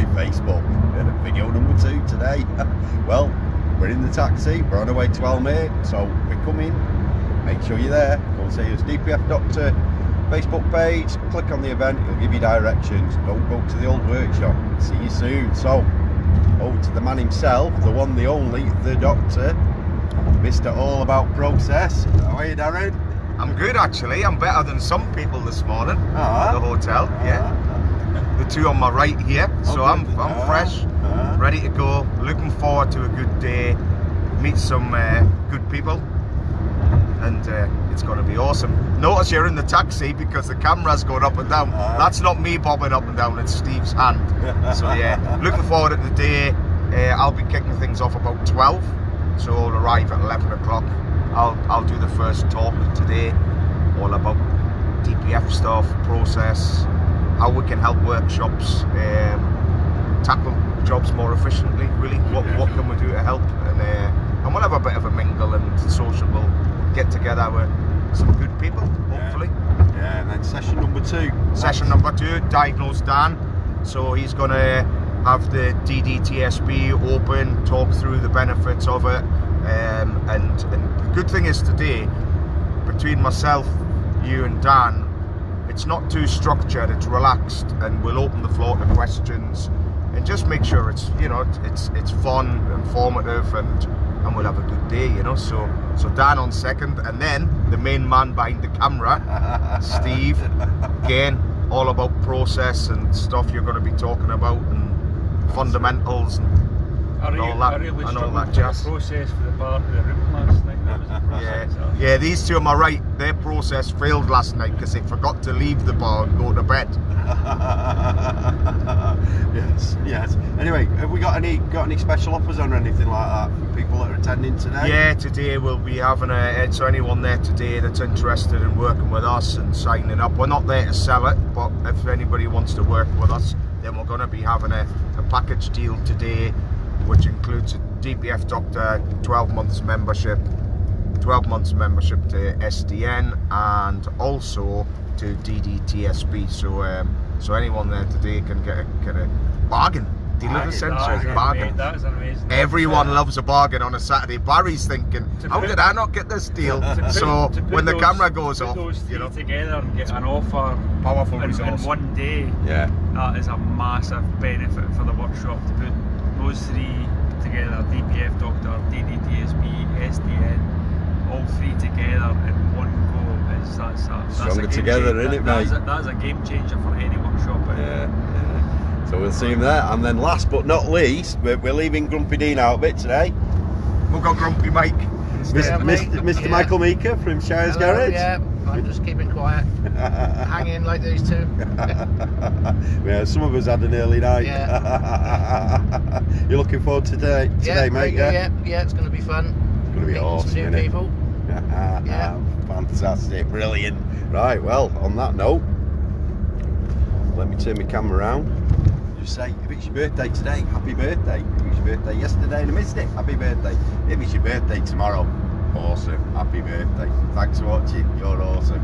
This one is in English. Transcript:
everybody, Facebook. Video number 2 today. Well, we're in the taxi, we're on our way to Almere, so we're coming. Make sure you're there. Go and see us, DPF Doctor Facebook page, click on the event, it'll give you directions. Don't go to the old workshop. See you soon. So, over to the man himself, the one, the only, the doctor, Mr. All About Process. How are you, Darren? I'm good, actually. I'm better than some people this morning at the hotel. The two on my right here. So I'm fresh, ready to go. Looking forward to a good day. Meet some good people, and it's going to be awesome. Notice you're in the taxi because the camera's going up and down. That's not me bobbing up and down, it's Steve's hand. So yeah, looking forward to the day. I'll be kicking things off about 12, so I'll arrive at 11 o'clock. I'll do the first talk today, all about DPF stuff, process, how we can help workshops tackle jobs more efficiently, really. What can we do to help? And we'll have a bit of a mingle and sociable get together with some good people, hopefully. Yeah, and then session number 2. Session number 2, Diagnose Dan. So he's going to have the DDTSB open, talk through the benefits of it. And the good thing is today, between myself, you and Dan, it's not too structured, it's relaxed, and we'll open the floor to questions and just make sure it's, you know, it's fun, informative, and we'll have a good day, you know. So Dan on second, and then the main man behind the camera, Steve, again, all about process and stuff you're going to be talking about, and fundamentals and all that jazz. Process for the bar to the room last night. That was a process. Yeah, these two on my right, their process failed last night because they forgot to leave the bar and go to bed. Yes. Anyway, have we got any special offers on or anything like that for people that are attending today? Yeah, today we'll be having so anyone there today that's interested in working with us and signing up. We're not there to sell it, but if anybody wants to work with us, then we're going to be having a package deal today, which includes a DPF Doctor 12 months membership to SDN, and also to DDTSB. So anyone there today can get a bargain. Deal of the century, bargain. That is amazing. Everyone loves a bargain on a Saturday. Barry's thinking, how did I not get this deal? So when the camera goes off, those you know, together and get an offer, powerful in resource. one day. Yeah. That is a massive benefit for the workshop to put those 3 together: DPF Doctor, DDTSB, SDN, all 3 together in one go. That's stronger together, isn't it, mate? That is a game changer for any workshop. Yeah. So we'll see him there. And then last but not least, we're leaving Grumpy Dean out a bit today. We've got Grumpy Mike. Mr. Michael Meeker from Shire's Garage. Yeah, I'm just keeping quiet, hanging like these two. Yeah, some of us had an early night. Yeah. You're looking forward to today, mate? Yeah, it's going to be fun. It's going to be awesome, some new people. Yeah. Fantastic, brilliant. Right, well, on that note, let me turn my camera around. Just say, if it's your birthday today, happy birthday. If it was your birthday yesterday and I missed it, happy birthday. If it's your birthday tomorrow, awesome, happy birthday. Thanks for watching, you're awesome.